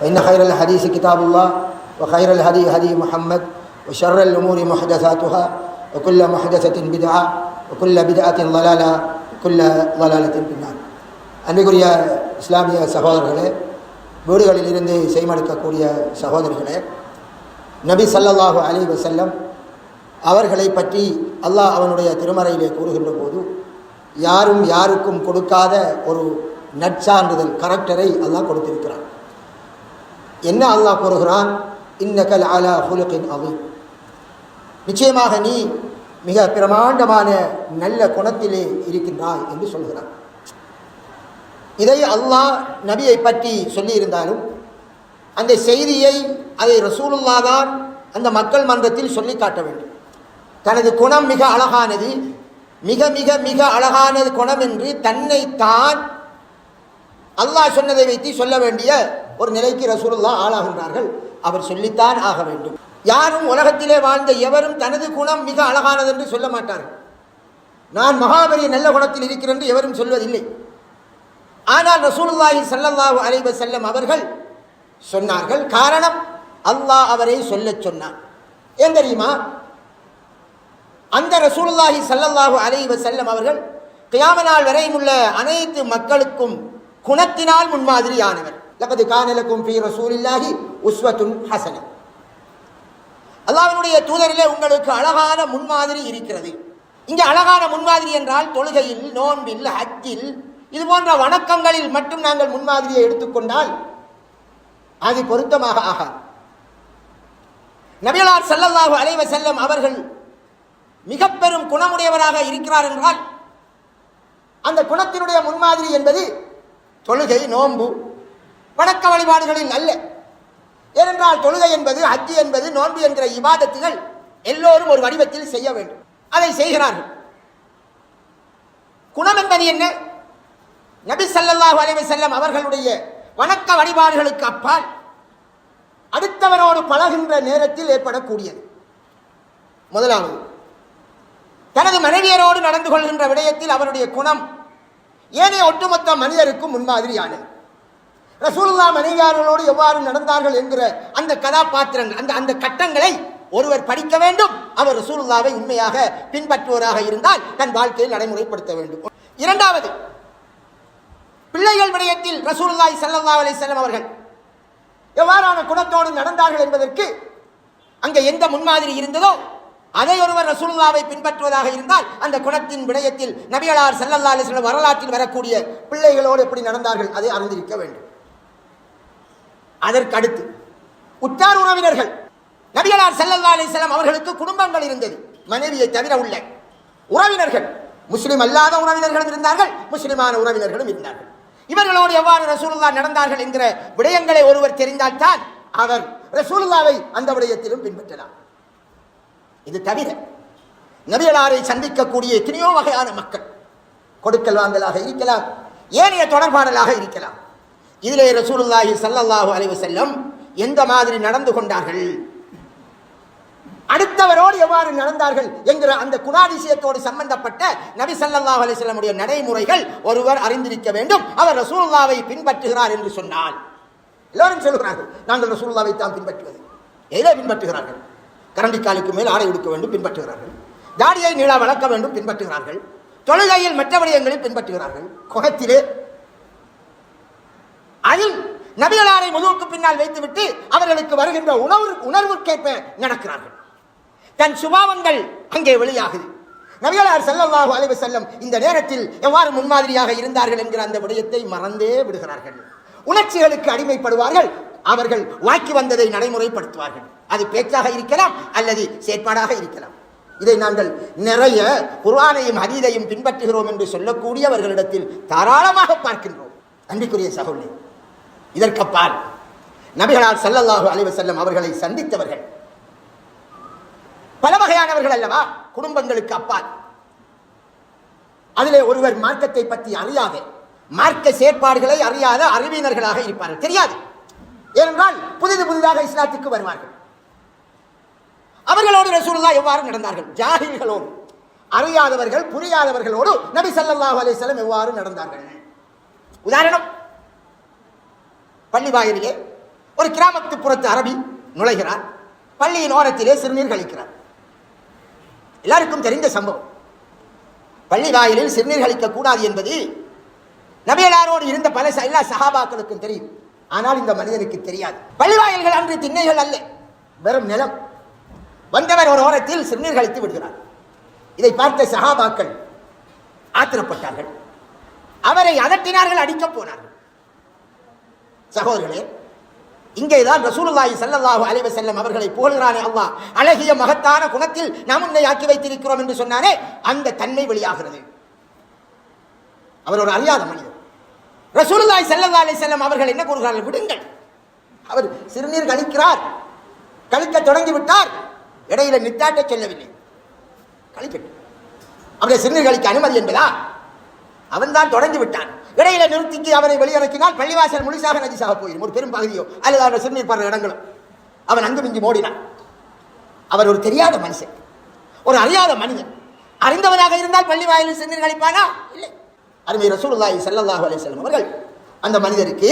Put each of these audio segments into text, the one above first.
فإن خير الحديث كتاب الله وخير الهدي هدي محمد وشر الأمور محدثاتها وكل محدثة بدعة وكل بدعة ضلالة وكل ضلالة في النار. அன்றைக்குரிய இஸ்லாமிய சகோதரர்களே, வீடுகளில் இருந்து செய்மடுக்கக்கூடிய சகோதரர்களே, நபி ஸல்லல்லாஹு அலைஹி வஸல்லம் அவர்களை பற்றி அல்லாஹ் அவனுடைய திருமறையிலே கூறுகின்ற போது யாரும் யாருக்கும் கொடுக்காத ஒரு நற்சான்றிதழ் கரெக்டரை அல்லாஹ் கொடுத்திருக்கிறான். என்ன அல்லாஹ் கூறுகிறான்? இன்னகல் அலா ஹுலுகின் அதீம், நிச்சயமாக நீ மிக பிரமாண்டமான நல்ல குணத்திலே இருக்கின்றாய் என்று சொல்கிறான். இதை அல்லாஹ் நபியை பற்றி சொல்லியிருந்தாலும் அந்த செய்தியை அதை ரசூலுல்லாஹ் தான் அந்த மக்கள் மன்றத்தில் சொல்லி காட்ட வேண்டும். தனது குணம் மிக அழகானது, மிக மிக மிக அழகானது குணம் என்று தன்னைத்தான் அல்லாஹ் சொன்னதை வைத்து சொல்ல வேண்டிய ஒரு நிலைக்கு ரசூலுல்லாஹ் ஆளாகின்றார்கள். அவர் சொல்லித்தான் ஆக வேண்டும். யாரும் உலகத்திலே வாழ்ந்த எவரும் தனது குணம் மிக அழகானது என்று சொல்ல மாட்டார்கள். நான் மகாபெரிய நல்ல குணத்தில் இருக்கிறேன் என்று எவரும் சொல்வதில்லை. ஆனால் ரசூலுல்லாஹி ஸல்லல்லாஹு அலைஹி வஸல்லம் அவர்கள் சொன்னார்கள். காரணம், அல்லாஹ் அவரை சொல்லச் சொன்னார். ஏன் தெரியுமா? அந்த ரசூலுல்லாஹி ஸல்லல்லாஹு அலைஹி வஸல்லம் அவர்கள் கியாம நாள் வரையும் உள்ள அனைத்து மக்களுக்கும் குணத்தினால் முன்மாதிரியானவர். லகத் கான லகும் ஃபீ ரசூலில்லாஹி உஸ்வத்துன் ஹஸன, அல்லாஹ்வுடைய தூதரிலே உங்களுக்கு அழகான முன்மாதிரி இருக்கிறது. இங்கே அழகான முன்மாதிரி என்றால் தொழுகையில், நோன்பில், ஹஜ்ஜில், இது போன்ற வணக்கங்களில் மட்டும் நாங்கள் முன்மாதிரியை எடுத்துக்கொண்டால் அது பொருத்தமாக ஆகாது. நபிகளார் ஸல்லல்லாஹு அலைஹி வஸல்லம் அவர்கள் மிக பெரும் குணமுடையவராக இருக்கிறார் என்றால் அந்த குணத்தினுடைய முன்மாதிரி என்பது தொழுகை, நோன்பு, வணக்க வழிபாடுகளில் அல்ல. ஏனென்றால் தொழுகை என்பது, ஹஜ் என்பது, நோன்பு என்கிற இபாதத்துகள் எல்லோரும் ஒரு வடிவத்தில் செய்ய வேண்டும். அதை செய்கிறார்கள். குணம் என்பது என்ன? நபி ஸல்லல்லாஹு அலைஹி வஸல்லம் அவர்களுடைய வணக்க வழிபாடுகளுக்கு அப்பால் அடுத்தவரோடு பழகின்ற நேரத்தில் ஏற்படக்கூடியது. முதலாவது, தனது மனைவியரோடு நடந்து கொள்கின்ற விடயத்தில் அவருடைய குணம் ஏனைய ஒட்டுமொத்த மனிதருக்கும் முன்மாதிரியானது. ரசூலுல்லாஹ் மனைவியார்களோடு எவ்வாறு நடந்தார்கள் என்கிற அந்த கதாபாத்திரங்கள், அந்த கட்டங்களை ஒருவர் படிக்க வேண்டும். அவர் ரசூலுல்லாஹ்வை உண்மையாக பின்பற்றுவராக இருந்தால் தன் வாழ்க்கையில் நடைமுறைப்படுத்த வேண்டும். இரண்டாவது, பிள்ளைகள் விடயத்தில் ரசூலுல்லாஹி ஸல்லல்லாஹு அலைஹி வஸல்லம் அவர்கள் எவ்வாறான குணத்தோடு நடந்தார்கள் என்பதற்கு அங்கே எந்த முன்மாதிரி இருந்ததோ அதை ஒருவர் ரசூலுல்லாஹ்வை பின்பற்றுவதாக இருந்தால் அந்த குணத்தின் விடயத்தில் நபிகளார் ஸல்லல்லாஹு அலைஹி வஸல்லம் வரலாற்றில் வரக்கூடிய பிள்ளைகளோடு எப்படி நடந்தார்கள் அதை அறிந்திருக்க வேண்டும். அதற்கு அடுத்து உற்றார் உறவினர்கள். நபிகளார் ஸல்லல்லாஹு அலைஹி வஸல்லம் அவர்களுக்கு குடும்பங்கள் இருந்தது, மனைவியை தவிர உள்ள உறவினர்கள். முஸ்லிம் அல்லாத உறவினர்களும் இருந்தார்கள், முஸ்லிமான உறவினர்களும் இருந்தார்கள். இவர்களோடு எவ்வாறு ரசூலுல்லாஹ் நடந்தார்கள் என்கிற விடயங்களை ஒருவர் தெரிந்தால்தான் அவர் ரசூலுல்லாஹ்வை அந்த விடயத்திலும் பின்பற்றலாம். இது தவிர நபிகளாரை சந்திக்கக்கூடிய எத்தனையோ வகையான மக்கள், கொடுக்கல் வாங்கலாக இருக்கலாம், ஏனைய தொடர்பாடலாக இருக்கலாம். இதிலே ரசூலுல்லாஹி ஸல்லல்லாஹு அலைஹி வஸல்லம் எந்த மாதிரி நடந்து கொண்டார்கள், அடுத்தவரோடு எவ்வாறு நடந்தார்கள் என்கிற அந்த குணாதிசயத்தோடு சம்பந்தப்பட்ட நபி ஸல்லல்லாஹு அலைஹி வஸல்லம் உடைய நடைமுறைகள் ஒருவர் அறிந்திருக்க வேண்டும். அவர் ரசூலுல்லாஹ்வை பின்பற்றுகிறார் என்று சொன்னால் எல்லோரும் சொல்கிறார்கள், நாங்கள் ரசூலுல்லாஹ்வை தான் பின்பற்றுவது. எதை பின்பற்றுகிறார்கள்? கரண்டிக்காலுக்கு மேல் ஆடை உடுக்க வேண்டும், பின்பற்றுகிறார்கள். தாடியை நீள வளர்க்க வேண்டும், பின்பற்றுகிறார்கள். தொழுகையில் மற்ற விடயங்களில் பின்பற்றுகிறார்கள். குணத்திலே அதில் நபிகளாரை முதுகுக்கு பின்னால் வைத்துவிட்டு அவர்களுக்கு வருகின்ற உணர்வுக்கேற்ப நடக்கிறார்கள். தன் சுபாவங்கள் அங்கே வெளியாகுது. நபிகளார் ஸல்லல்லாஹு அலைஹி வஸல்லம் இந்த நேரத்தில் எவ்வாறு முன்மாதிரியாக இருந்தார்கள் என்கிற அந்த விடயத்தை மறந்தே விடுகிறார்கள். உணர்ச்சிகளுக்கு அடிமைப்படுவார்கள். அவர்கள் வாக்கி வந்ததை நடைமுறைப்படுத்துவார்கள். அது பேச்சாக இருக்கலாம் அல்லது செயற்பாடாக இருக்கலாம். இதை நாங்கள் நிறைய குர்ஆனையும் ஹதீஸையும் பின்பற்றுகிறோம் என்று சொல்லக்கூடியவர்களிடத்தில் தாராளமாக பார்க்கின்றோம். அன்பிற்குரிய சகோதரர்களே, இதற்கப்பால் நபிகளார் ஸல்லல்லாஹு அலைஹி வஸல்லம் அவர்களை சந்தித்தவர்கள் பல வகையானவர்கள் அல்லவா? குடும்பங்களுக்கு அப்பால் அதிலே ஒருவர் மார்க்கத்தை பற்றி அறியாத, மார்க்க செயற்பாடுகளை அறியாத அறிவினர்களாக இருப்பார்கள். தெரியாது. ஏனென்றால் புதிதாக இஸ்லாத்துக்கு வருவார்கள். அவர்களோடு ரசூலுல்லாஹ் எவ்வாறு நடந்தார்கள்? ஜாஹில்களோடு, அறியாதவர்கள், புரியாதவர்களோடு நபி ஸல்லல்லாஹு அலைஹி வஸல்லம் எவ்வாறு நடந்தார்கள்? உதாரணம், பள்ளி வாயிலே ஒரு கிராமத்து புறத்து அரபி நுழைகிறார். பள்ளியின் ஓரத்திலே சிறுநீர் கழிக்கிறார். எல்லாருக்கும் தெரிந்த சம்பவம். பள்ளி வாயிலில் சிறுநீர் கழிக்க கூடாது என்பது நபியலாரோடு இருந்த பல எல்லா சஹாபாக்களுக்கும் தெரியும். ஆனால் இந்த மனிதனுக்கு தெரியாது. பள்ளி வாயில்கள் அன்று திண்ணைகள் அல்ல, வெறும் நிலம். வந்தவர் ஒரு ஓரத்தில் சிறுநீர் கழித்து விடுகிறார். இதை பார்த்த சஹாபாக்கள் ஆத்திரப்பட்டார்கள். அவரை அதட்டினார்கள், அடிக்கப் போனார்கள். சகோதரர்களே, இங்கேதான் ரசூலுல்லாஹி ஸல்லல்லாஹு அலைஹி வஸல்லம் அவர்களை புகழ்கிறானே அல்லாஹ், அழகிய மகத்தான குணத்தில் நாம் உன்னை ஆக்கி வைத்திருக்கிறோம் என்று சொன்னானே, அந்த தன்மை வெளியாகிறது. அவர் ஒரு அறியாத மனிதர். ரசூலுல்லாஹி ஸல்லல்லாஹு அலைஹி வஸல்லம் அவர்கள் என்ன கூறுகிறார்கள்? விடுங்கள், அவர் சிறுநீர் கழிக்கிறார், கழிக்க தொடங்கிவிட்டார், இடையில நித்தாட்ட சொல்லவில்லை, கழிக்கட்டும். அவருடைய சிறுநீர் கழிக்க அனுமதி என்பதா? அவன் தான் தொடங்கி விட்டான். இடையில நிறுத்திக்கு அவரை வெளியிறக்கினால் பள்ளிவாசல் முழுசாக நஜிசாக போயிடும், ஒரு பெரும் பகுதியோ அல்லது அவருடைய சிறுநீர் படுற இடங்களும். அவன் அங்கு மிஞ்சி ஓடினான். அவர் ஒரு தெரியாத மனுஷன், ஒரு அறியாத மனிதன். அறிந்தவனாக இருந்தால் பள்ளி வாயிலில் சிறுநீர் கழிப்பானா? இல்லை. அருமை ரசூலுல்லாஹி ஸல்லல்லாஹு அலைஹி வஸல்லம் அவர்கள் அந்த மனிதருக்கு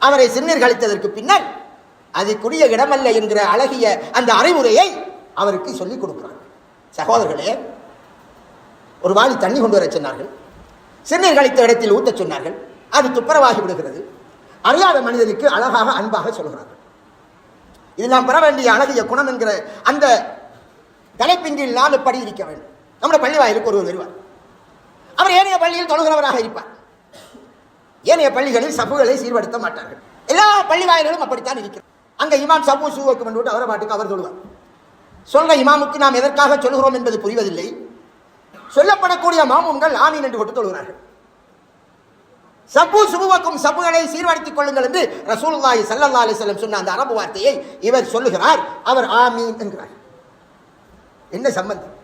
அவரை சிறுநீர் கழித்ததற்கு பின்னர் அதுக்குரிய இடமல்ல என்கிற அழகிய அந்த அறிவுரையை அவருக்கு சொல்லிக் கொடுக்கிறார். சகோதரர்களே, ஒரு வாளி தண்ணி கொண்டு வர சொன்னார்கள். சிறுநீர் கழித்த இடத்தில் ஊத்த சொன்னார்கள். அது துப்புரவாகி விடுகிறது. அறியாத மனிதனுக்கு அழகாக அன்பாக சொல்கிறார்கள். இது நாம் பெற வேண்டிய அழகிய குணம் என்கிற அந்த தலைப்பின்றில் 4 படி இருக்க வேண்டும். நம்முடைய பள்ளி வாயிலுக்கு ஒருவர் வருவார். அவர் ஏனைய பள்ளியில் தொழுகிறவராக இருப்பார். ஏனைய பள்ளிகளில் சபுகளை சீர்படுத்த மாட்டார்கள். எல்லா பள்ளி வாயில்களும் அப்படித்தான் இருக்கிறது. அங்க இமாம் சபு சூவுக்கு வந்து அவர் பாட்டுக்கு அவர் தொழுவார். சொல்ற இமாமுக்கு நாம் எதற்காக சொல்கிறோம் என்பது புரிவதில்லை. சொல்லப்படக்கூடிய மாமூன்கள் ஆமீன் என்று கொண்டு தொழுகிறார்கள். சபு சுபுவக்கும் சபுகளை சீர்படுத்திக் கொள்ளுங்கள் என்று ரசூலுல்லாஹி ஸல்லல்லாஹு அலைஹி வஸல்லம் சொன்ன அந்த அரபு வார்த்தையை இவர் சொல்லுகிறார். அவர் ஆமீன் என்கிறார். என்ன சம்பந்தம்?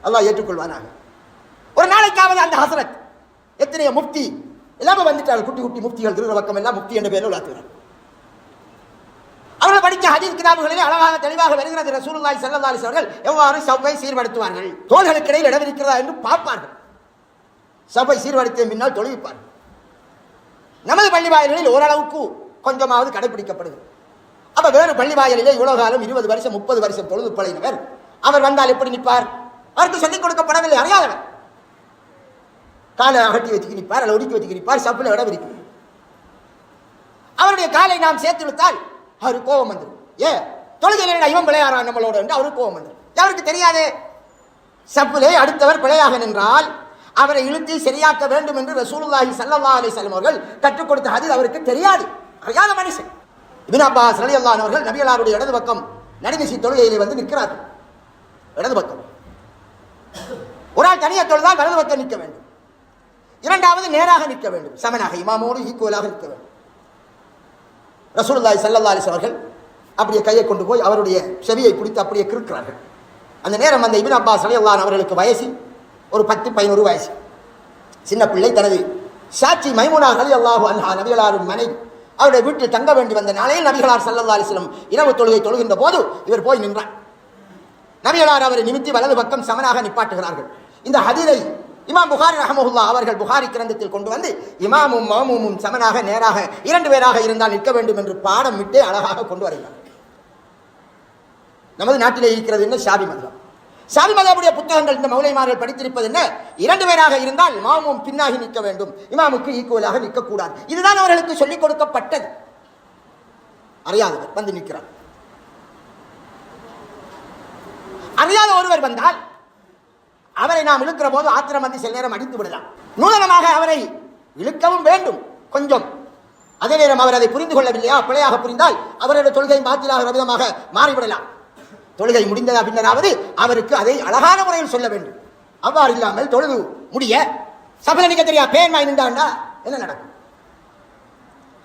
அல்லாஹ் ஏற்றுக்கொள்வானாக. ஒரு நாளைக்காவது அந்த ஹசரத் எத்தனையோ முஃப்தி எல்லாமே வந்துட்டார்கள். குட்டி குட்டி முஃப்திகள் திருவக்கம் எல்லாம் முஃப்தி என்ற பெயரில் உலாத்துகிறார். அவர்கள் படித்த ஹதீஸ் கிதாபுகளிலே அழகாக தெளிவாக வருகிறது. ரசூலுல்லாஹி ஸல்லல்லாஹு அலைஹி வஸல்லம் எவ்வாறு சபை சீர்படுத்துவார்கள், தோள்களுக்கு இடையில் இடம் இருக்கிறதா என்று பார்ப்பார்கள். சபை சீர்படுத்திய பின்னால் தொழுவிப்பார்கள். நமது பள்ளி வாயில்களில் ஓரளவுக்கு கொஞ்சமாவது கடைபிடிக்கப்படுகிறது. அப்ப வேறு பள்ளி வாயிலே இவ்வளவு காலம் 20 வருஷம் 30 வருஷம் தொழுது பழகினவர் அவர் வந்தால் எப்படி நிற்பார்? அவருக்கு சொல்லிக் கொடுக்கப்படவில்லை, அறியாதவர். காலை அகட்டி வச்சுக்கு நிற்பார், அல்ல ஒடுக்கி வச்சுக்கு நிற்பார். சப்பில் இடம் இருக்கு. அவருடைய காலை நாம் சேர்த்து விட்டால் அவருக்கு கோபம் வந்துடும். தொழுகையில இவன் பிழையாரா நம்மளோட என்று அவருக்கு கோபம் வந்துடும். அவருக்கு தெரியாதே. சப்பிலே அடுத்தவர் பிழையாக நின்றால் அவரை இழுத்து சரியாக்க வேண்டும் என்று ரசூலுல்லாஹி ஸல்லல்லாஹு அலைஹி வஸல்லம் அவர்கள் கற்றுக் கொடுத்த ஹதீஸ் அவருக்கு தெரியாது. அறியாத மனுஷன். இப்னு அப்பாஸ் ரலியல்லாஹு அன்ஹு அவர்கள் நபிகளாருடைய இடது பக்கம் நடுநிசி தொழுகையிலே வந்து நிற்கிறார்கள். இடது பக்கம் ஒரு ஆள் தனியாக தொழுதால் வலது பக்கம் நிற்க வேண்டும். இரண்டாவது நேராக நிற்க வேண்டும், சமனாக இமாமோடு ஈக்குவலாக நிற்க வேண்டும். ரசூலுல்லாஹி ஸல்லல்லாஹு அலைஹி அவர்கள் அப்படியே கையை கொண்டு போய் அவருடைய செவியை பிடித்து அப்படியே கிறுக்கிறார்கள். அந்த நேரம் அந்த இப்னு அப்பாஸ் ரலியல்லாஹு அன்ஹு அவர்களுக்கு வயசு ஒரு 10-11 வயசு. சின்ன பிள்ளை. தனது சாட்சி மைமுனா ரலியல்லாஹு அன்ஹா நபிகளாரின் மனைவி அவருடைய வீட்டில் தங்க வேண்டி வந்த நாளையில் நபிகளார் ஸல்லல்லாஹு அலைஹி வஸல்லம் இரவு தொழுகை தொழுகின்ற போது இவர் போய் நின்றார். நபிகளார் அவரை நிமித்தி வலது பக்கம் சமனாக நிப்பாட்டுகிறார்கள். இந்த ஹதீஸை இமாம் புகாரி ரஹ்மஹுல்லாஹ் அவர்கள் புகாரி கிரந்தத்தில் கொண்டு வந்து இமாமும் மாமூமும் சமனாக நேராக 2 பேராக இருந்தால் நிற்க வேண்டும் என்று பாடம் விட்டு அழகாக கொண்டு வருகிறார். நமது நாட்டிலே இருக்கிறது என்ன? ஷாபி மதம். ஷாபி மதமுடைய புத்தகங்கள் இந்த மௌலைமார்கள் படித்திருப்பது என்ன? 2 பேராக இருந்தால் மாமூம் பின்னாகி நிற்க வேண்டும், இமாமுக்கு ஈக்குவலாக நிற்கக்கூடாது. இதுதான் அவர்களுக்கு சொல்லிக் கொடுக்கப்பட்டது. அறியாதவர் வந்து நிற்கிறார். அறியாத ஒருவர் வந்தால் அவரை நாம் இழுக்கிற போது ஆத்திரம் வந்து சில நேரம் அடித்து விடலாம். நூதனமாக அவரை இழுக்கவும் வேண்டும் கொஞ்சம். அதே நேரம் அவர் அதை புரிந்து கொள்ளவில்லையா, பிழையாக புரிந்தால் அவருடைய தொழுகை பாத்திலாகிற விதமாக மாறிவிடலாம். தொழுகை முடிந்ததா பின்னராவது அவருக்கு அதை அழகான முறையில் சொல்ல வேண்டும். அவ்வாறு இல்லாமல் தொழுது முடிய சபல நிக்க தெரியா பேன்மாய் நின்றாண்டா என்ன நடக்கும்?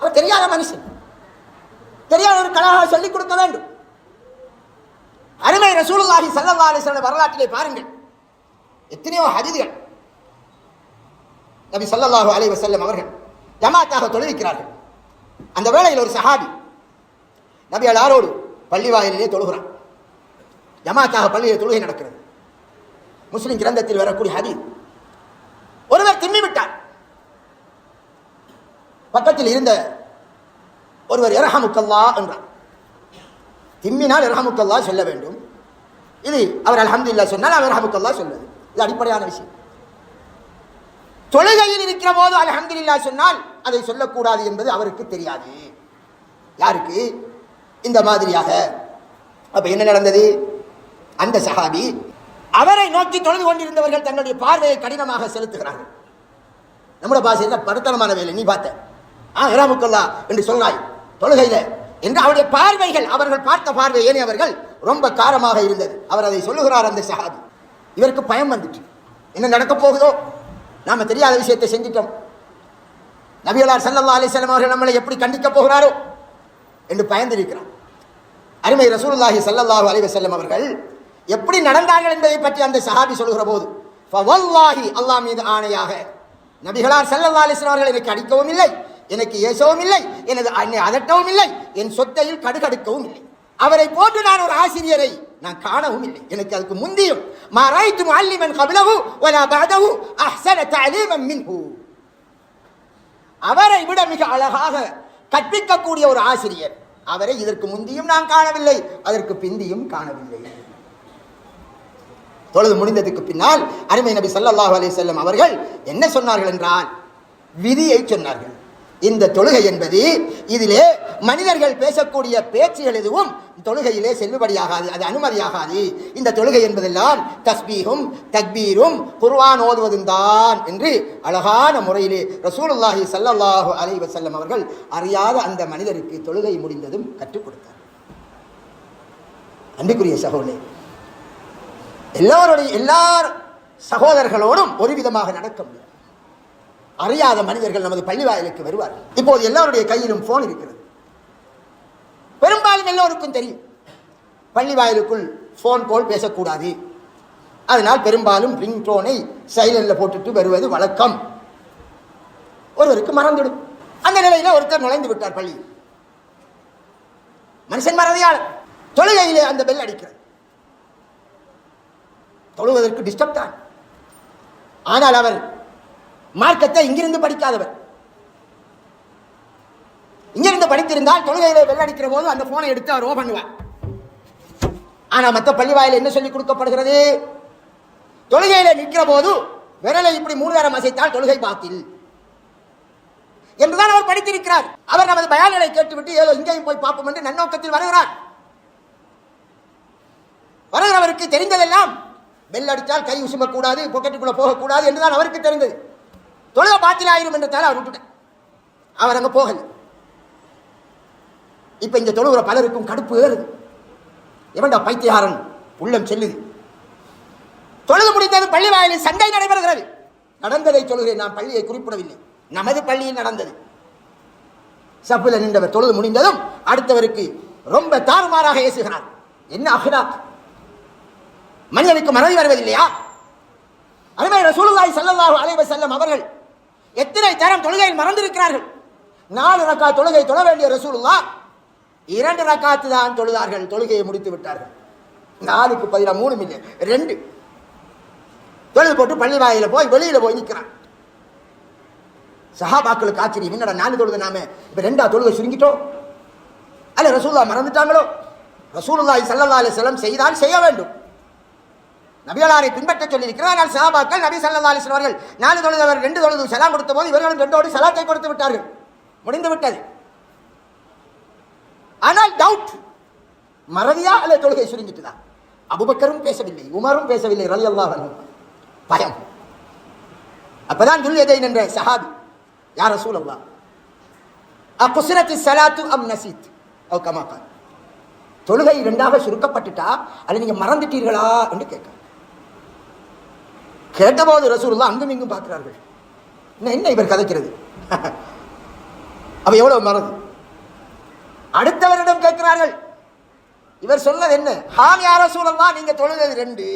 அவர் தெரியாத மனுஷன், தெரியாத ஒரு கலாக சொல்லிக் கொடுக்க வேண்டும். அருமை ரசூலுல்லாஹி ஸல்லல்லாஹு அலைஹி வஸல்லம் வரலாற்றிலே பாருங்கள், எத்தனையோ ஹதீஸ்கள். நபி ஸல்லல்லாஹு அலைஹி வஸல்லம் அவர்கள் ஜமாத்தாக தொழுவிக்கிறார்கள். அந்த வேளையில் ஒரு சஹாபி நபி எல்லாரோடு பள்ளி வாயிலே தொழுகிறான். ஜமாத்தாக பள்ளியில் தொழுகை நடக்கிறது. முஸ்லிம் கிரந்தத்தில் வரக்கூடிய ஹதீஸ். ஒருவர் திம்மி விட்டார். பக்கத்தில் இருந்த ஒருவர் இரஹமுக்கல்லா என்றார். திம்மினால் இரஹமுக்கல்லா சொல்ல வேண்டும். இது அவர் அல்ஹம்துலில்லாஹ் சொன்னால் அவர் இரஹமுக்கல்லா சொல்வது. இது அடிப்படையான விஷயம். தொழுகையில் இருக்கிற போது அல்ஹம்துலில்லாஹ் சொன்னால் அதை சொல்லக்கூடாது என்பது அவருக்கு தெரியாது. யாருக்கு? இந்த மாதிரியாக. அப்ப என்ன நடந்தது? அந்த சஹாபி அவரை நோக்கி தொழுது கொண்டிருந்தவர்கள் தங்களுடைய பார்வையை கடினமாக செலுத்துகிறார்கள். நம்முடைய பாஷையில் படுத்தனமான வேலை நீ பார்த்த இரஹமுக்கல்லா என்று சொன்னாய் தொழுகையில என்று அவருடைய பார்வைகள், அவர்கள் பார்த்த பார்வை ஏனையவர்கள் ரொம்ப காரமாக இருந்தது. அவர் அதை சொல்லுகிறார் அந்த சஹாபி. இவருக்கு பயம் வந்துட்டு, என்ன நடக்க போகுதோ, நாம தெரியாத விஷயத்தை செஞ்சிட்டோம், நபிகளார் ஸல்லல்லாஹு அலைஹி வஸல்லம் அவர்கள் நம்மளை எப்படி கண்டிக்க போகிறாரோ என்று பயந்திருக்கிறார். அருமை ரசூலுல்லாஹி ஸல்லல்லாஹு அலைஹி வஸல்லம் அவர்கள் எப்படி நடந்தார்கள் என்பதை பற்றி அந்த சஹாபி சொல்கிற போது, ஃபவல்லாஹி அல்லாஹ் மீது ஆணையாக, நபிகளார் ஸல்லல்லாஹு அலைஹி வஸல்லம் அவர்கள் எனக்கு அடிக்கவும் இல்லை, எனக்கு ஏசவும் இல்லை, எனது என்னை அதட்டவும் இல்லை, என் சொத்தையில் கடுகடுக்கவும் இல்லை. அவரை போன்று நான் ஒரு ஆசிரியரை நான் காணவும் இல்லை. எனக்கு அதுக்கு முந்தியும் மா ரஅய்து முஅல்லிமன் கப்லஹு வலா பஅதஹு அஹ்ஸன தஅலீமன் மின்ஹு, அவரை விட மிக அழகாக கற்பிக்கக்கூடிய ஒரு ஆசிரியர் அவரை இதற்கு முந்தியும் நான் காணவில்லை, அதற்கு பிந்தியும் காணவில்லை. தொழுது முடிந்ததுக்கு பின்னால் அருமை நபி ஸல்லல்லாஹு அலைஹி வஸல்லம் அவர்கள் என்ன சொன்னார்கள் என்றால், விதியை சொன்னார்கள். இந்த தொழுகை என்பது, இதிலே மனிதர்கள் பேசக்கூடிய பேச்சுகள் எதுவும் தொழுகையிலே செல்லுபடியாகாது, அது அனுமதியாகாது. இந்த தொழுகை என்பதெல்லாம் தஸ்பீஹும் தக்பீரும் குர்ஆன் ஓதுவதும் தான் என்று அழகான முறையிலே ரசூலுல்லாஹி ஸல்லல்லாஹு அலைஹி வஸல்லம் அவர்கள் அறியாத அந்த மனிதருக்கு தொழுகை முடிந்ததும் கற்றுக் கொடுத்தார். அன்புக்குரிய சகோதரர்களே, எல்லார் சகோதரர்களோடும் ஒரு விதமாக நடக்க முடியும். அறியாத மனிதர்கள் நமது பள்ளி வாயிலுக்கு வருவார்கள். இப்போது எல்லாருடைய கையிலும் போன் இருக்கிறது. பெரும்பாலும் எல்லோருக்கும் தெரியும் பள்ளி வாயிலுக்குள் போன் கால் பேசக்கூடாது. அதனால் பெரும்பாலும் ரிங் டோனை சைலண்ட்ல போட்டுட்டு வருவது வழக்கம். ஒருவருக்கு மறந்துடும். அந்த நிலையில ஒருத்தர் நுழைந்து விட்டார் பள்ளியில். மனுஷன் மறதியாளர். தொழுகையிலே அந்த பெல் அடிக்கிறது. தொழுவதற்கு டிஸ்டர்ப் தான். ஆனால் அவர் மார்க்கத்தை இங்கிருந்து படிக்காதவர். இங்கிருந்து படித்திருந்தால் தொழுகையிலே பெல் அடிக்கிற போது அந்த போனை எடுத்து அவர் ஓபன் பண்ணுவார். ஆனா மற்ற பள்ளி வாயில என்ன சொல்லி கொடுக்கப்படுகிறது? தொழுகையில நிற்கிற போது விரலை இப்படி 3 தரம் அசைத்தால் தொழுகை பாத்தில் என்றுதான் அவர் படித்திருக்கிறார். அவர் நமது பயான்களை கேட்டுவிட்டு ஏதோ இங்கேயும் போய் பார்ப்போம் என்று நன்னோக்கத்தில் வருகிறார். வருகிறவருக்கு தெரிந்ததெல்லாம் பெல் அடித்தால் கை உசுமக்கூடாது, பொக்கெட்டுக்குள்ள போகக்கூடாது என்றுதான் அவருக்கு தெரிந்தது. தொழுகை பாத்திலாயிரும் என்றதால் அவர் விட்டுட்டார். அவர் அங்க போகல. இப்ப இங்க தொழுகிற பலருக்கும் கடுப்பு ஏறுது. எவன்டா பைத்தியகாரன் உள்ளம் செல்லுது. தொழுது முடிந்தது பள்ளி வாயிலில் சண்டை நடைபெறுகிறது. நடந்ததை சொல்கிறேன், நான் பள்ளியை குறிப்பிடவில்லை, நமது பள்ளியில் நடந்தது. சப்புல நின்றவர் தொழுது முடிந்ததும் அடுத்தவருக்கு ரொம்ப தாறுமாறாக ஏசுகிறார். என்ன அஹ்லாக்! மனிதனுக்கு மறதி வருவதில்லையா? அருமை ரசூலுல்லாஹி ஸல்லல்லாஹு அலைஹி வஸல்லம் அவர்கள் எத்தனை தரம் தொழுகையில் மறந்திருக்கிறார்கள். 4 ரக்காத் தொழுகை தொழ வேண்டிய ரசூலுல்லாஹ் 2 ரக்காத்து தான் தொழுதார்கள். தொழுகையை முடித்து விட்டார்கள். 4க்கு பதிலா 3 இல்லை 2 தொழுது போட்டு பள்ளி வாயில போய் வெளியில போய் நிற்கிறான். சஹாபாக்களுக்கு ஆச்சரியம், என்னடா 4 தொழுது நாம இப்ப 2 தொழுகை சுருங்கிட்டோம், அல்ல ரசூலுல்லாஹ் மறந்துட்டாங்களோ? ரசூலுல்லாஹி ஸல்லல்லாஹு அலைஹி வஸல்லம் செய்தால் செய்ய வேண்டும், நபிகளாரை பின்பற்ற சொல்லி இருக்கிறார்கள். சஹாபாக்கள் நபி ஸல்லல்லாஹு அலைஹி வஸல்லம் அவர்கள் 4 தொழுதவர் 2 தொழுது சலாம் கொடுத்த போது இவர்களும் 2 சலாத்தை கொடுத்து விட்டார்கள். முடிந்து விட்டது. ஆனால் டவுட், மறதியா அல்ல தொழுகை சுருங்கிட்டுதா? அபூபக்கரும் பேசவில்லை, உமரும் பேசவில்லை ரலியல்லாஹு அன்ஹு. பயம். அப்பதான் துல்யதைன் என்ற சஹாபி, யா ரசூலல்லாஹ் அக்ஸரத்திஸ் ஸலாத்து அம் நஸீத் அவ் கமா கால், தொழுகை 2ஆக சுருக்கப்பட்டுட்டா அல்ல நீங்க மறந்துட்டீர்களா என்று கேட்க. கேட்டபோது ரசூலுல்லாஹ் அங்கும் இங்கும் பார்க்கிறார்கள். என்ன இவர் கதைக்கிறது? அவ எவ்வளவு மறந்து. அடுத்தவரிடம் கேட்கிறார்கள், இவர் சொன்னது என்ன? ஹாம் யா ரசூலல்லாஹ், நீங்க தொழுதது 2.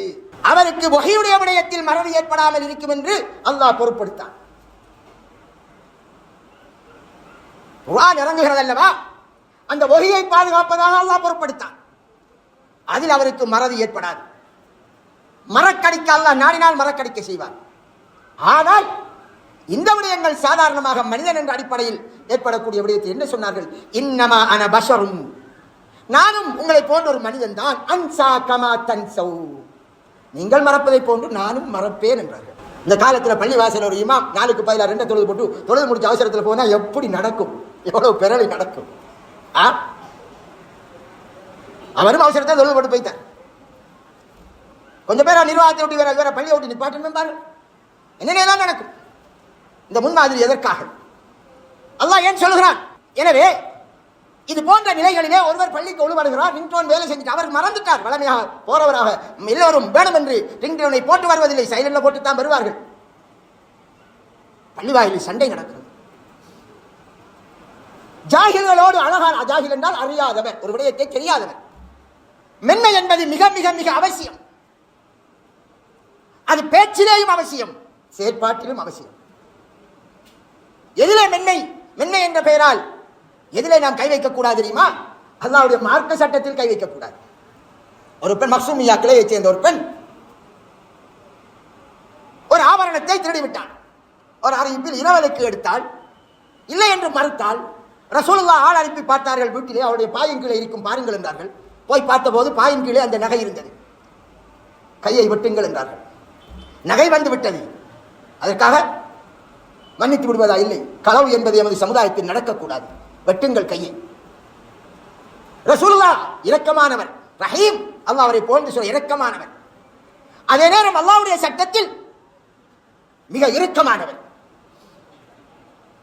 அவருக்கு வஹீயுடைய விடயத்தில் மறதி ஏற்படாமல் இருக்கும் என்று அல்லாஹ் பொறுப்படுத்தான். குர்ஆன் இறங்குகிறது அல்லவா, அந்த வஹீயை பாதுகாப்பதாக அல்லாஹ் பொறுப்படுத்தான். அதில் அவருக்கு மறதி ஏற்படாது. மறக்கடிக்க அல்லாஹ் நாடினால் மறக்கடிக்க செய்வார். ஆனால் இந்த விடயங்கள் சாதாரணமாக மனிதன் என்ற அடிப்படையில் ஏற்படக்கூடிய விடயத்தை என்ன சொன்னார்கள்? இன்னமா அன பஷரும், நானும் உங்களை போன்ற ஒரு மனிதன் தான். அன்சா கமா தன்சௌ, நீங்கள் மறப்பதை போன்று நானும் மறப்பேன் என்றார்கள். இந்த காலத்தில் பள்ளிவாசல் ஒரு இமாம் 4க்கு 2 தொழுது போட்டு தொழுது முடிச்ச அவசரத்தில் போனா எப்படி நடக்கும்? எவ்வளவு பெரளி நடக்கும்? அவரும் அவசரத்தை தொழுது போட்டு போய்த்தார். கொஞ்சம் பேர் நிர்வாகத்தை விட்டு வேற பள்ளியை விட்டு நிப்பாட்டு பாருங்க, என்னென்னலாம் நடக்கும்? இந்த முன்மாதிரி எதற்காக அல்லாஹ் ஏன் சொல்லுகிறான்? எனவே இது போன்ற நிலைகளிலே ஒருவர் பள்ளிக்கு ஒழுவடுகிறார், ரிங்டோன் வேலை செஞ்சுட்டு அவர் மறந்துட்டார். வளமையாக போறவராக எல்லோரும் வேணும் என்று ரிங்டோனை போட்டு வருவதில்லை, சைலண்ட்ல போட்டு தான் வருவார்கள். பள்ளிவாயிலில் சண்டை நடக்கிறது. ஜாகில்களோடு அழகான, அஜாகில் என்றால் அறியாதவர், ஒரு விடயத்தை தெரியாதவர். மென்மை என்பது மிக மிக மிக அவசியம். அது பேச்சிலேயும் அவசியம், செயற்பாட்டிலும் அவசியம். எதிலே மென்மை? மென்மை என்ற பெயரால் எதிலே நாம் கை வைக்க கூடாது தெரியுமா? அல்லாஹ்வுடைய மார்க்க சட்டத்தில் கை வைக்க கூடாது. ஒரு பெண், மக்சூமியா கிளையை சேர்ந்த ஒரு பெண், ஒரு ஆபரணத்தை திருடிவிட்டாள். ஒரு அறிவிப்பில் இரவலுக்கு எடுத்தால், இல்லை என்று மறுத்தால், ரசூலுல்லாஹ் ஆள் அனுப்பி பார்த்தார்கள். வீட்டிலே அவருடைய பாயின் கீழே இருக்கும் பாருங்கள் என்றார்கள். போய் பார்த்தபோது பாயின் கீழே அந்த நகை இருந்தது. கையை வெட்டுங்கள் என்றார்கள். நகை வந்து விட்டது, அதற்காக மன்னித்து விடுவதா? இல்லை, களவு என்பது எமது சமுதாயத்தில் நடக்கக்கூடாது, வெட்டுங்கள் கையை. ரசூலுல்லாஹ் இரக்கமானவர், ரஹீம், அல்லாஹ் அவரை போன்று சொல்ல இரக்கமானவர். அதே நேரம் அல்லாஹ்வுடைய சட்டத்தில் மிக இறுக்கமானவர்.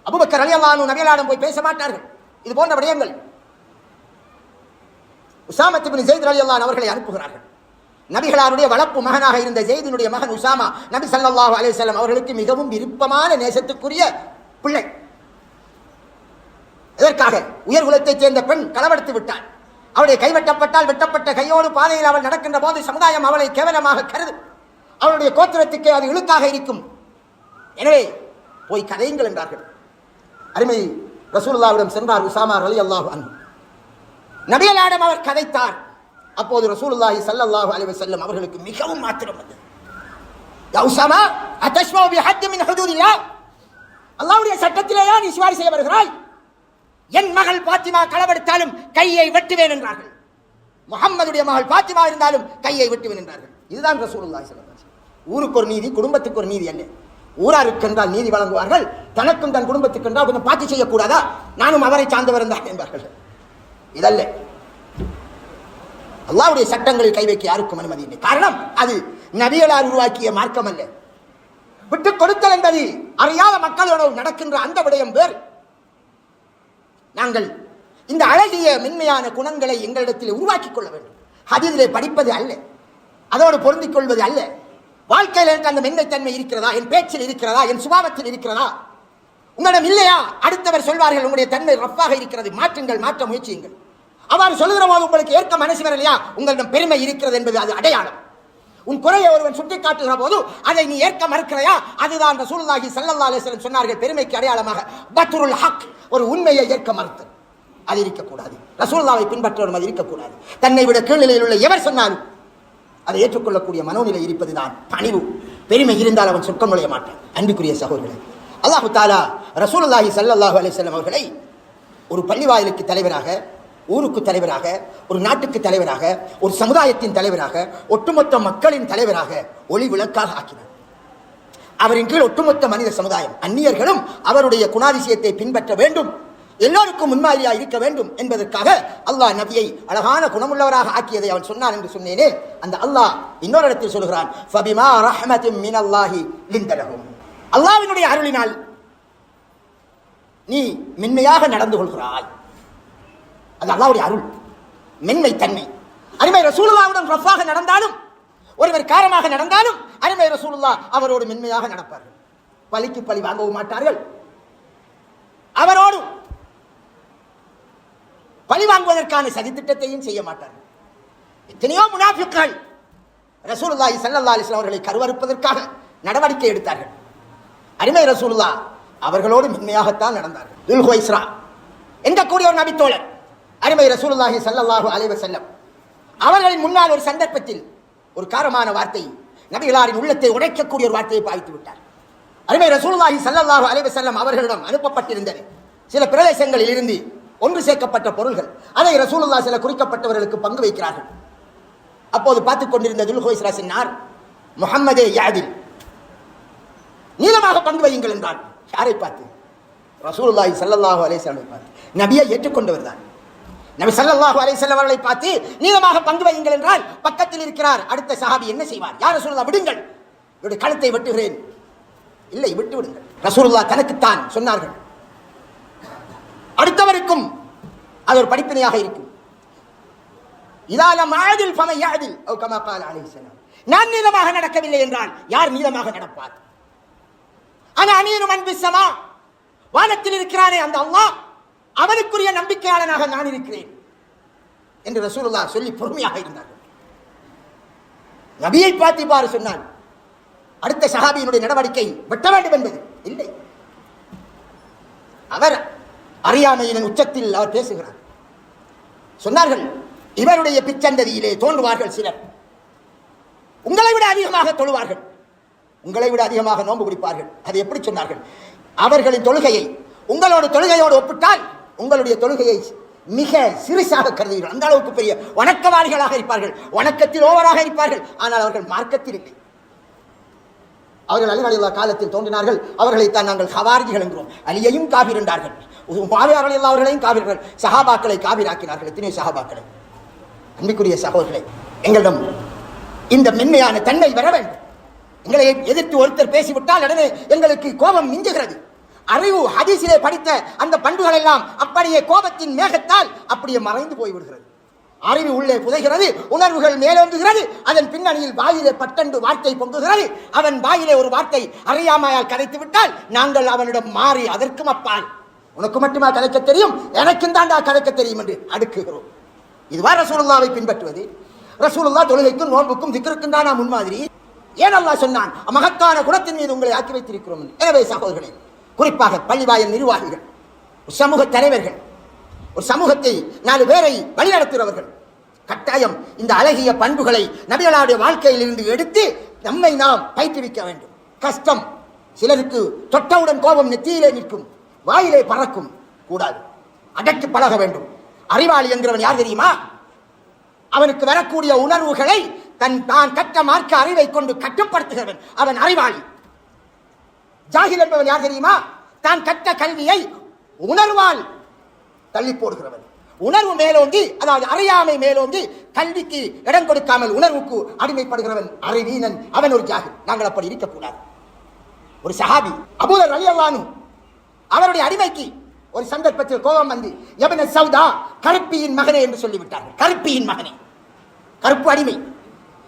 அபூபக்கர் ரலியல்லாஹு அன்ஹு நபிகளாரிடம் போய் பேச மாட்டார்கள். இது போன்ற விடயங்கள். உஸாமா இப்னு ஸைத் ரலியல்லாஹு அன்ஹு அவர்களை அனுப்புகிறார்கள். நபிகளாருடைய வளர்ப்பு மகனாக இருந்த ஸைதினுடைய மகன் உஸாமா நபி ஸல்லல்லாஹு அலைஹி வஸல்லம் அவர்களுக்கு மிகவும் விருப்பமான நேசத்துக்குரிய பிள்ளை. எதற்காக? உயர் குலத்தைச் சேர்ந்த பெண் களவெடுத்து விட்டாள். அவளுடைய கை வெட்டப்பட்டால், வெட்டப்பட்ட கையோடு பாதையில் அவள் நடக்கின்ற போது சமுதாயம் அவளை கேவலமாக கருதும். அவளுடைய கோத்திரத்துக்கு அது இழுக்காக இருக்கும். எனவே போய் கதையுங்கள் என்றார்கள். அருமை ரசூலுல்லாஹ்விடம் சென்றார் உஸாமா ரலியல்லாஹு அன்ஹு. நபிகளாரிடம் அவர் கதைத்தார். அப்போது ரசூலுல்லாஹி ஸல்லல்லாஹு அலைஹி வஸல்லம் அவர்களுக்கு மிகவும் ஆத்திரம் வந்தது. யா உஸாமா, அத்தஷ்மா பிஹத் மின் ஹுதூதில்லாஹ், அல்லாஹ்வுடைய சட்டத்திலேயா நீ சிவாரி செய்ய வருகிறாய்? என் மகள் பாத்திமா களவெடுத்தாலும் கையை வெட்டுவேன் என்றார்கள். முஹம்மதுடைய மகள் பாத்திமா இருந்தாலும் கையை வெட்டுவேன் என்றார்கள். இதுதான் ரசூலுல்லாஹி ஸல்லல்லாஹு அலைஹி வஸல்லம். ஊருக்கு ஒரு நீதி, குடும்பத்துக்கு ஒரு நீதி அல்ல. ஊராருக்கு என்றால் நீதி வழங்குவார்கள், தனக்கும் தன் குடும்பத்துக்கு என்றால் கொஞ்சம் பார்த்து செய்யக்கூடாதா? நானும் அவரை சார்ந்தவர் தான் என்பார்கள். இதல்ல, அல்லாஹ்வுடைய சட்டங்களில் கை வைக்க யாருக்கும் அனுமதி இல்லை. காரணம், அது நபிகளார் உருவாக்கிய மார்க்கம் அல்ல. விட்டுக் கொடுத்தல் என்பது அறியாத மக்களோடு நடக்கின்ற அந்த விடயம் வேறு. நாங்கள் இந்த அழகிய மென்மையான குணங்களை எங்களிடத்தில் உருவாக்கிக் கொள்ள வேண்டும். ஹதீஸிலே படிப்பது அல்ல, அதோடு பொருந்திக் கொள்வது அல்ல. வாழ்க்கையில் எனக்கு அந்த மென்மைத்தன்மை இருக்கிறதா? என் பேச்சில் இருக்கிறதா? என் சுபாவத்தில் இருக்கிறதா? உங்களிடம் இல்லையா? அடுத்தவர் சொல்வார்கள் உங்களுடைய தன்மை ரஃப்பாக இருக்கிறது, மாற்றுங்கள், மாற்ற முயற்சியுங்கள். அவ்வாறு சொல்லுகிற போது உங்களுக்கு ஏற்க மனசு வரலையா? உங்களிடம் பெருமை இருக்கிறது என்பது அது அடையாளம். உன் குறையை ஒருவன் சுட்டி காட்டுகிற போது அதை நீ ஏற்க மறுக்கிறாயா? அதுதான் ரசூலுல்லாஹி ஸல்லல்லாஹு அலைஹி வஸல்லம் சொன்னார்கள், பெருமைக்கு அடையாளமாக பத்ருல் ஹக், ஒரு உண்மையை ஏற்க மறுத்தல். அது இருக்கக்கூடாது. ரசூலுல்லாஹை பின்பற்றுவதும் அது இருக்கக்கூடாது. தன்னை விட கீழ்நிலையில் உள்ள எவர் சொன்னாலும் அதை ஏற்றுக்கொள்ளக்கூடிய மனோநிலை இருப்பதுதான் பணிவு. பெருமை இருந்தால் அவன் சொர்க்கம் நுழைய மாட்டான். அன்புக்குரிய சகோதரர்களே, அல்லாஹ் தஆலா ரசூலுல்லாஹி ஸல்லல்லாஹு அலைஹி வஸல்லம் அவர்களை ஒரு பள்ளிவாயிலுக்கு தலைவராக, ஊருக்கு தலைவராக, ஒரு நாட்டுக்கு தலைவராக, ஒரு சமுதாயத்தின் தலைவராக, ஒட்டுமொத்த மக்களின் தலைவராக, ஒளி விளக்காக ஆக்கினார். அவரின் கீழ் ஒட்டுமொத்த மனித சமுதாயம், அந்நியர்களும் அவருடைய குணாதிசயத்தை பின்பற்ற வேண்டும், எல்லோருக்கும் முன்மாதிரியாக இருக்க வேண்டும் என்பதற்காக அல்லாஹ் நபியை அழகான குணமுள்ளவராக ஆக்கியதை அவன் சொன்னான் என்று சொன்னேனே. அந்த அல்லாஹ் இன்னொரு இடத்தில் சொல்கிறான், ஃபபிமா ரஹ்மத்தின் மினல்லாஹி லிந்தலஹும், அல்லாஹ்வினுடைய அருளினால் நீ மென்மையாக நடந்து கொள்கிறாய். அது அல்லாஹ்வுடைய அருள், மென்மை தன்மை. அருமை ரசூலுல்லாஹ்வுடன் ரஃபாக நடந்தாலும், ஒருவர் காரமாக நடந்தாலும் அருமை ரசூலுல்லாஹ் அவரோடு மென்மையாக நடப்பார்கள். பழிக்கு பழி வாங்கவும் மாட்டார்கள், அவரோடு பழி வாங்குவதற்கான சதித்திட்டத்தையும் செய்ய மாட்டார்கள். எத்தனையோ முனாஃபிக்குகள் ரசூலுல்லாஹி ஸல்லல்லாஹு அலைஹி வஸல்லம் அவர்களை கருவறுப்பதற்காக நடவடிக்கை எடுத்தார்கள். அருமை ரசூலுல்லாஹ் அவர்களோடு மென்மையாகத்தான் நடந்தார்கள். துல்ஹுவைஸ்ரா என்கக்கூடிய ஒரு நபித்தோழர் அருமை ரசூலுல்லாஹி ஸல்லல்லாஹு அலைஹி வஸல்லம் அவர்களின் முன்னால் ஒரு சந்தர்ப்பத்தில் ஒரு காரமான வார்த்தை, நபிகளாரின் உள்ளத்தை உடைக்கக்கூடிய ஒரு வார்த்தையை பாவித்து விட்டார். அருமை ரசூலுல்லாஹி ஸல்லல்லாஹு அலைஹி வஸல்லம் அவர்களிடம் அனுப்பப்பட்டிருந்தது சில பிரதேசங்களில் இருந்து ஒன்று சேர்க்கப்பட்ட பொருள்கள். அதை ரசூலுல்லாஹ் சில குறிக்கப்பட்டவர்களுக்கு பங்கு வைக்கிறார்கள். அப்போது பார்த்துக் கொண்டிருந்த துல்ஹுவைஸ்ரா சொன்னார், முஹம்மதே யாதில், நீளமாக பங்கு வையுங்கள் என்றார். யாரை பார்த்து? ரசூலுல்லாஹி ஸல்லல்லாஹு அலைஹி வஸல்லம் பார்த்து. நபியை ஏற்றுக்கொண்டவர் தான். நபி ஸல்லல்லாஹு அலைஹி வஸல்லம் அவர்களை பார்த்து நீளமாக பங்கு வையுங்கள் என்றால் பக்கத்தில் இருக்கிறார் அடுத்த சஹாபி என்ன செய்வார்? யா ரசூலுல்லாஹ், விடுங்கள், இவருடைய கழுத்தை வெட்டுகிறேன். இல்லை, விட்டு விடுங்கள். ரசூலுல்லாஹ் தனக்குத்தான் சொன்னார்கள். அடுத்தவருக்கும் அது ஒரு படிப்பினையாக இருக்கும். இதாலம் ஆதில் ஃபம யாதில் ஓ கமா கால அலைஹி ஸலாம். நான் நீளமாக நடக்கவில்லை என்றால் யார் நீளமாக நடப்பார்? ஆனா அமீரு மன் பிஸ்ஸமா, வானத்தில் இருக்கிறானே அந்த அல்லாஹ், அவனுக்குரிய நம்பிக்கையாளனாக நான் இருக்கிறேன் என்று ரசூலுல்லாஹ் சொல்லி பொறுமையாக இருந்தார்கள். நபியை பார்த்து இவ்வாறு சொன்னான். அடுத்த சஹாபியினுடைய நடவடிக்கை வெட்ட வேண்டும் என்பது இல்லை. அவர் அறியாமையின் உச்சத்தில் அவர் பேசுகிறார். சொன்னார்கள், இவருடைய பிச்சந்ததியிலே தோன்றுவார்கள் சிலர், உங்களை விட அதிகமாக தொழுவார்கள், உங்களை விட அதிகமாக நோன்பு பிடிப்பார்கள். அது எப்படி சொன்னார்கள்? அவர்களின் தொழுகையை உங்களோட தொழுகையோடு ஒப்பிட்டால் உங்களுடைய தொழுகையை மிக சிறுசாக கருதுகிறார்கள். அந்த அளவுக்கு பெரிய வணக்கவாதிகளாக இருப்பார்கள், வணக்கத்தில் ஓவராக இருப்பார்கள், ஆனால் அவர்கள் மார்க்கத்தில் இல்லை. அவர்கள் அலி ரலியல்லாஹு காலத்தில் தோன்றினார்கள். அவர்களைத்தான் நாங்கள் ஹவாரிஜிகள் என்கிறோம். அலியையும் காபிர் என்றார்கள், முஆவியா ரலியல்லாஹு அவர்களையும் காபிர்கள், சஹாபாக்களை காபிராக்கினார்கள். எத்தனை சஹாபாக்களை! அன்பிற்குரிய சகோதரர்களே, எங்களிடம் இந்த மென்மையான தன்மை வர வேண்டும். எங்களை எதிர்த்து ஒருத்தர் பேசிவிட்டால் உடனே எங்களுக்கு கோபம் மிஞ்சுகிறது. அறிவு ஹதீஸிலே படித்த அந்த பண்புகள் எல்லாம் அப்படியே கோபத்தின் மேகத்தால் அப்படியே மறைந்து போய்விடுகிறது. அறிவு உள்ளே புதைகிறது, உணர்வுகள் மேலோங்குகிறது. அதன் பின்னணியில் வாயிலே பட்டண்டு வார்த்தை பொங்குகிறது. அவன் வாயிலே ஒரு வார்த்தை அறியாமையால் கதைத்து விட்டால் நாங்கள் அவனிடம் மாறி அதற்கும் அப்பால், உனக்கு மட்டுமா கதைக்க தெரியும், எனக்கும் தாண்டா கதைக்க தெரியும் என்று அடுக்குகிறோம். இதுவா ரசூலுல்லாவை பின்பற்றுவது? ரசூலுல்லாஹ் தொழுகைக்கும் நோன்புக்கும் திக்ருக்கும் தான் நாம் முன்மாதிரி. ஏன் அல்லாஹ் சொன்னான், மகத்தான குணத்தின் மீது உங்களை ஆக்கி வைத்திருக்கிறோம். எனவே சகோதரர்களே, குறிப்பாக பள்ளிவாயல் நிர்வாகிகள், சமூக தலைவர்கள், ஒரு சமூகத்தை 4 பேரை வழிநடத்துகிறவர்கள் கட்டாயம் இந்த அழகிய பண்புகளை நபிகளுடைய வாழ்க்கையில் இருந்து எடுத்து நம்மை நாம் பயிற்றுவிக்க வேண்டும். கஷ்டம், சிலருக்கு தொட்டவுடன் கோபம் நெத்தியிலே நிற்கும், வாயிலே பறக்கும், கூடாது, அடக்கி பழக வேண்டும். அறிவாளி என்கிறவன் யார் தெரியுமா? அவனுக்கு வரக்கூடிய உணர்வுகளை தான் கற்ற மார்க்க அறிவை கொண்டு கட்டுப்படுத்துகிறவன், அவன் அறிவாளி. ஜாஹில் என்பவன் யார் தெரியுமா? தான் கற்ற கல்வியை உணர்வால் தள்ளி போடுகிறவன். உணர்வு மேலோங்கி, அதாவது அறியாமை மேலோங்கி கல்விக்கு இடம் கொடுக்காமல் உணர்வுக்கு அடிமைப்படுகிறவன் அறிவீனன், அவன் ஒரு ஜாஹில். நாங்கள் அப்படி இருக்கக்கூடாது. ஒரு சஹாபி அபூதர் ரலியல்லாஹு அன்ஹு, அவருடைய அடிமைக்கு ஒரு சந்தர்ப்பத்தில் கோபம் வந்து யப்ன சௌதா, கருப்பியின் மகனே என்று சொல்லிவிட்டார்கள். கருப்பியின் மகனே, கருப்பு அடிமை.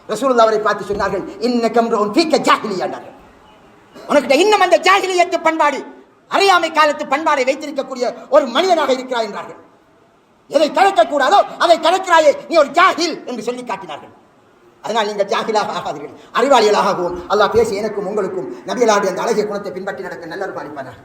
ரசூலுல்லாஹ் அவரை பார்த்து சொன்னார்கள், இன்னக இம்ருஉன் ஃபீக ஜாஹிலிய்யா என்றார்கள். உனக்கு இன்னும் அந்த ஜாஹிலியத்து பண்பாடு, அறியாமை காலத்து பண்பாடை வைத்திருக்கக்கூடிய ஒரு மனிதனாக இருக்கிறாய் என்றார்கள். எதை கணக்கக்கூடாதோ அதை கணக்கிறாயே, நீ ஒரு ஜாஹில் என்று சொல்லி காட்டினார்கள். அதனால் நீங்கள் ஜாஹிலாக ஆகாதீர்கள், அறிவாளிகளாகவும் அல்லாஹ் பேசி எனக்கும் உங்களுக்கும் நபிகளாருடைய அந்த அழகிய குணத்தை பின்பற்றி நடக்க நல்ல பாலிப்பார்கள்.